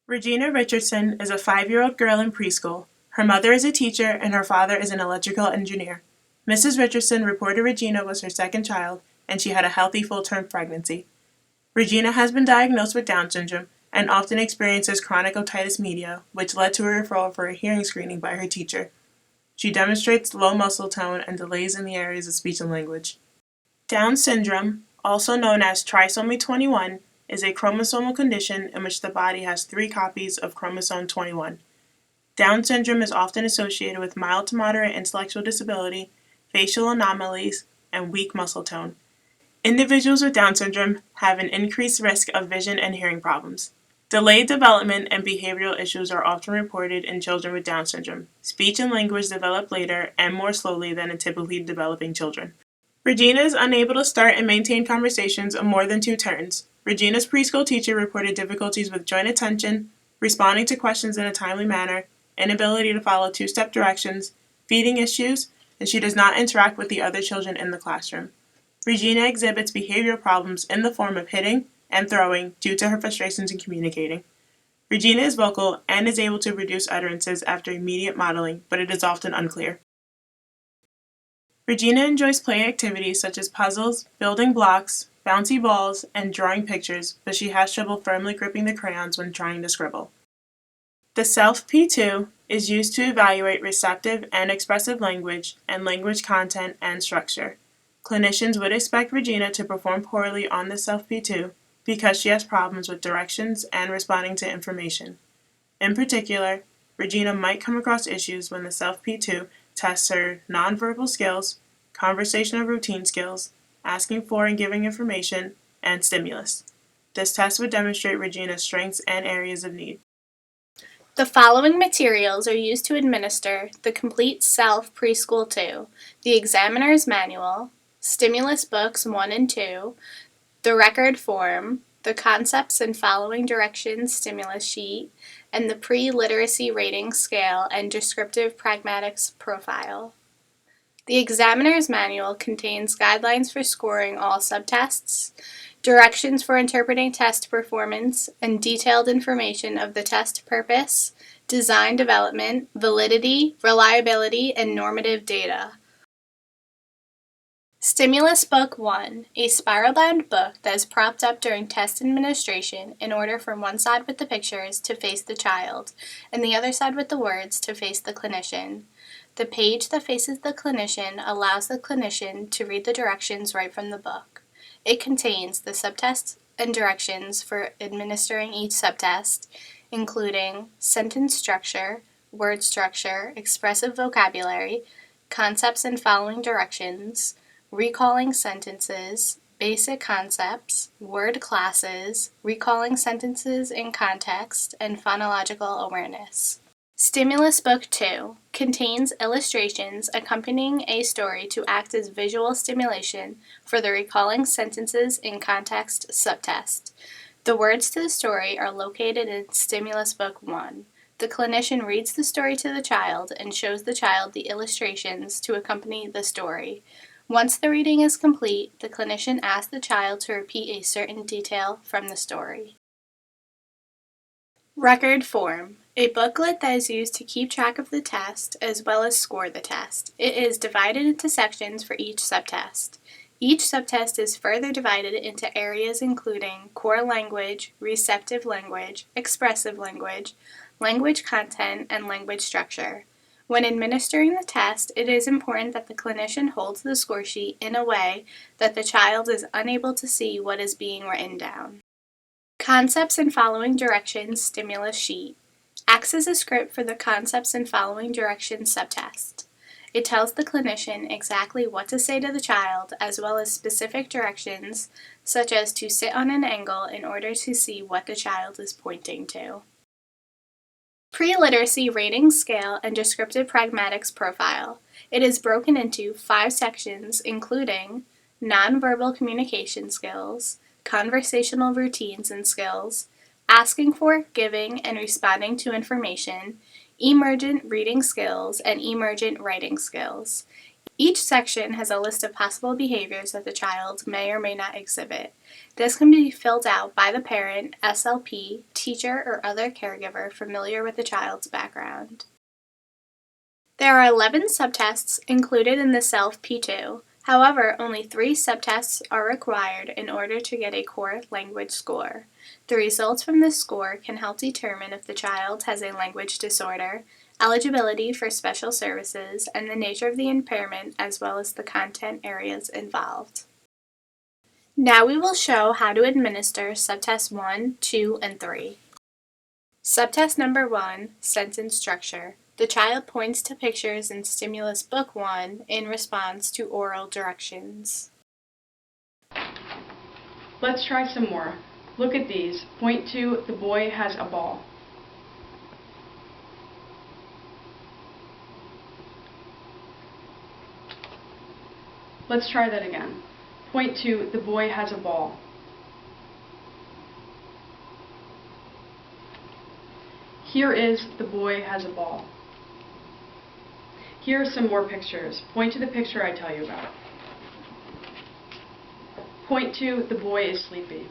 Regina Richardson is a 5-year-old girl in preschool. Her mother is a teacher and her father is an electrical engineer. Mrs. Richardson reported Regina was her second child and she had a healthy full-term pregnancy. Regina has been diagnosed with Down syndrome and often experiences chronic otitis media, which led to a referral for a hearing screening by her teacher. She demonstrates low muscle tone and delays in the areas of speech and language. Down syndrome, also known as trisomy 21, is a chromosomal condition in which the body has 3 copies of chromosome 21. Down syndrome is often associated with mild to moderate intellectual disability, facial anomalies, and weak muscle tone. Individuals with Down syndrome have an increased risk of vision and hearing problems. Delayed development and behavioral issues are often reported in children with Down syndrome. Speech and language develop later and more slowly than in typically developing children. Regina is unable to start and maintain conversations of more than 2 turns. Regina's preschool teacher reported difficulties with joint attention, responding to questions in a timely manner, inability to follow 2-step directions, feeding issues, and she does not interact with the other children in the classroom. Regina exhibits behavioral problems in the form of hitting and throwing due to her frustrations in communicating. Regina is vocal and is able to produce utterances after immediate modeling, but it is often unclear. Regina enjoys play activities such as puzzles, building blocks, bouncy balls, and drawing pictures, but she has trouble firmly gripping the crayons when trying to scribble. The CELF-P2 is used to evaluate receptive and expressive language and language content and structure. Clinicians would expect Regina to perform poorly on the CELF-P2 because she has problems with directions and responding to information. In particular, Regina might come across issues when the CELF-P2 tests her nonverbal skills, conversational routine skills, asking for and giving information, and stimulus. This test would demonstrate Regina's strengths and areas of need. The following materials are used to administer the complete CELF Preschool 2, the Examiner's Manual, Stimulus Books 1 and 2, the Record Form, the Concepts and Following Directions Stimulus Sheet, and the Pre-Literacy Rating Scale and Descriptive Pragmatics Profile. The Examiner's Manual contains guidelines for scoring all subtests, directions for interpreting test performance, and detailed information of the test purpose, design development, validity, reliability, and normative data. Stimulus Book 1, a spiral-bound book that is propped up during test administration in order for one side with the pictures to face the child and the other side with the words to face the clinician. The page that faces the clinician allows the clinician to read the directions right from the book. It contains the subtests and directions for administering each subtest, including sentence structure, word structure, expressive vocabulary, concepts and following directions, recalling sentences, basic concepts, word classes, recalling sentences in context, and phonological awareness. Stimulus Book 2 contains illustrations accompanying a story to act as visual stimulation for the recalling sentences in context subtest. The words to the story are located in Stimulus Book 1. The clinician reads the story to the child and shows the child the illustrations to accompany the story. Once the reading is complete, the clinician asks the child to repeat a certain detail from the story. Record Form, a booklet that is used to keep track of the test as well as score the test. It is divided into sections for each subtest. Each subtest is further divided into areas including core language, receptive language, expressive language, language content, and language structure. When administering the test, it is important that the clinician holds the score sheet in a way that the child is unable to see what is being written down. Concepts and Following Directions Stimulus Sheet acts as a script for the Concepts and Following Directions subtest. It tells the clinician exactly what to say to the child, as well as specific directions, such as to sit on an angle in order to see what the child is pointing to. Pre-Literacy Rating Scale and Descriptive Pragmatics Profile. It is broken into 5 sections, including nonverbal communication skills, conversational routines and skills, asking for, giving, and responding to information, emergent reading skills, and emergent writing skills. Each section has a list of possible behaviors that the child may or may not exhibit. This can be filled out by the parent, SLP, teacher, or other caregiver familiar with the child's background. There are 11 subtests included in the CELF-P2. However, only 3 subtests are required in order to get a core language score. The results from this score can help determine if the child has a language disorder, eligibility for special services, and the nature of the impairment, as well as the content areas involved. Now we will show how to administer subtests 1, 2, and 3. Subtest number 1, sentence structure. The child points to pictures in Stimulus Book 1 in response to oral directions. Let's try some more. Look at these. Point to the boy has a ball. Let's try that again. Point to the boy has a ball. Here is the boy has a ball. Here are some more pictures. Point to the picture I tell you about. Point to the boy is sleepy.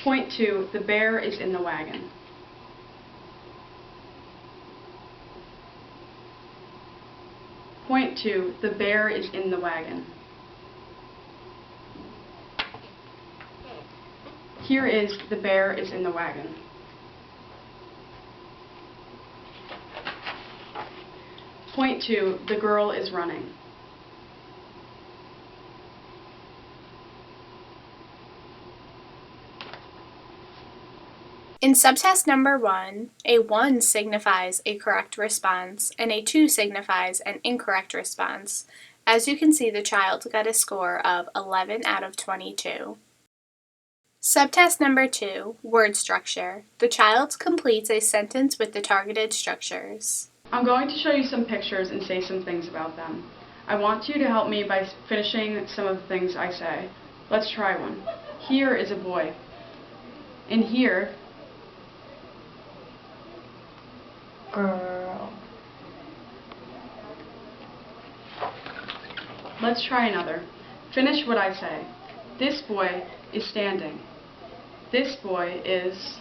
Point to the bear is in the wagon. Point to the bear is in the wagon. Here is the bear is in the wagon. Point to the girl is running. In subtest number 1, a 1 signifies a correct response and a 2 signifies an incorrect response. As you can see, the child got a score of 11 out of 22. Subtest number 2, word structure. The child completes a sentence with the targeted structures. I'm going to show you some pictures and say some things about them. I want you to help me by finishing some of the things I say. Let's try one. Here is a boy. In here, girl. Let's try another. Finish what I say. This boy is standing. This boy is...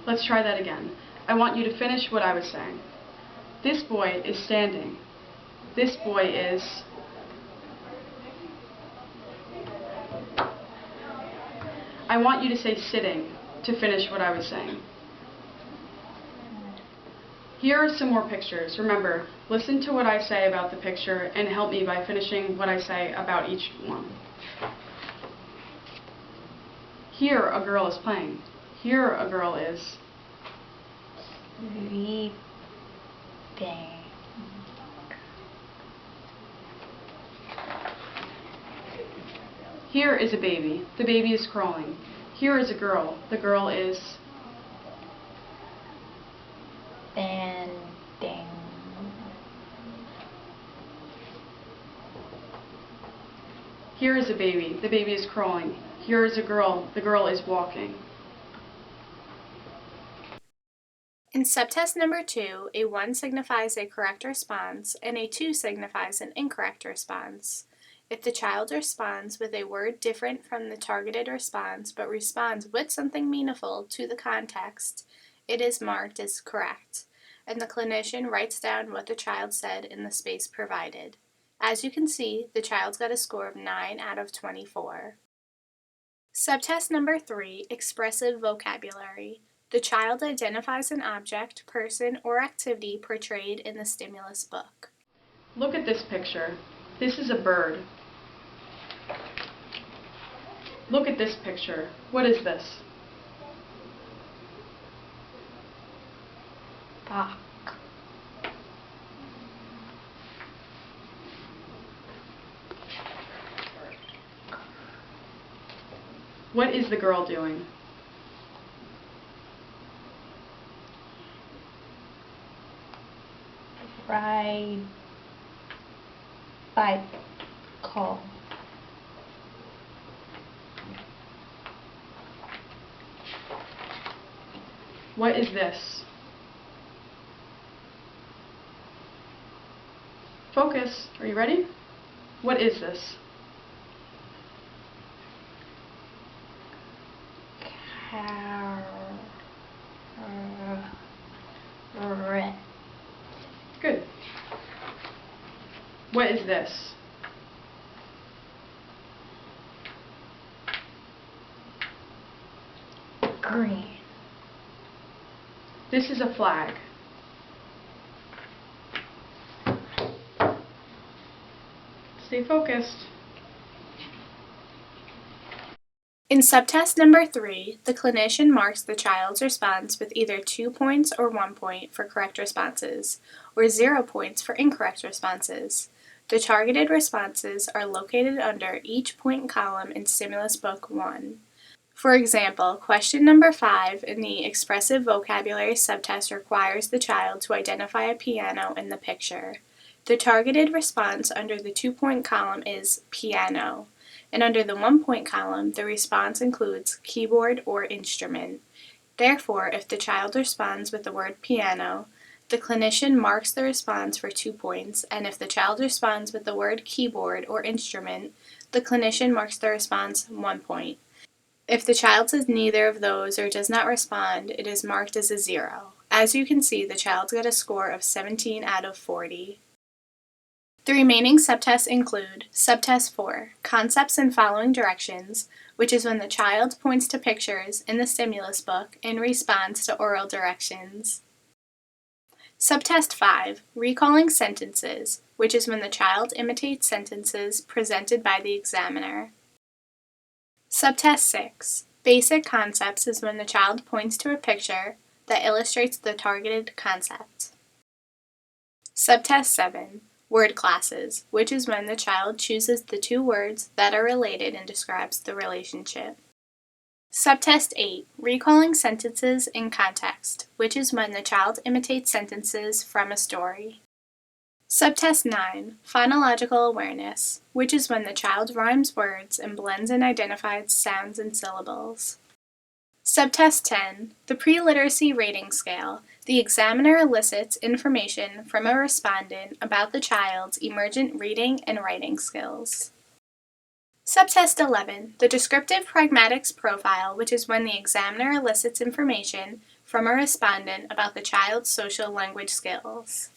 Let's try that again. I want you to finish what I was saying. This boy is standing. This boy is... I want you to say sitting to finish what I was saying. Here are some more pictures. Remember, listen to what I say about the picture and help me by finishing what I say about each one. Here a girl is playing. Here a girl is Sleeping. Here is a baby. The baby is crawling. Here is a girl. The girl is Standing. Here is a baby. The baby is crawling. Here is a girl. The girl is walking. In subtest number 2, a 1 signifies a correct response and a 2 signifies an incorrect response. If the child responds with a word different from the targeted response but responds with something meaningful to the context, it is marked as correct, and the clinician writes down what the child said in the space provided. As you can see, the child got a score of 9 out of 24. Subtest number 3, expressive vocabulary. The child identifies an object, person, or activity portrayed in the stimulus book. Look at this picture. This is a bird. Look at this picture. What is this? Duck. What is the girl doing? Ride. Bike. call. What is this? Focus. Are you ready? What is this? Good. What is this? Green. This is a flag. Stay focused. In subtest number 3, the clinician marks the child's response with either 2 points or 1 point for correct responses, or 0 points for incorrect responses. The targeted responses are located under each point column in Stimulus Book 1. For example, question number 5 in the expressive vocabulary subtest requires the child to identify a piano in the picture. The targeted response under the 2-point column is piano, and under the 1-point column, the response includes keyboard or instrument. Therefore, if the child responds with the word piano, the clinician marks the response for 2 points, and if the child responds with the word keyboard or instrument, the clinician marks the response 1 point. If the child says neither of those or does not respond, it is marked as a 0. As you can see, the child got a score of 17 out of 40. The remaining subtests include Subtest 4, Concepts and Following Directions, which is when the child points to pictures in the stimulus book in response to oral directions. Subtest 5, Recalling Sentences, which is when the child imitates sentences presented by the examiner. Subtest 6, Basic Concepts, is when the child points to a picture that illustrates the targeted concept. Subtest 7, Word Classes, which is when the child chooses the 2 words that are related and describes the relationship. Subtest 8, Recalling Sentences in Context, which is when the child imitates sentences from a story. Subtest 9, Phonological Awareness, which is when the child rhymes words and blends and identifies sounds and syllables. Subtest 10, the Pre-Literacy Rating Scale. The examiner elicits information from a respondent about the child's emergent reading and writing skills. Subtest 11, the Descriptive Pragmatics Profile, which is when the examiner elicits information from a respondent about the child's social language skills.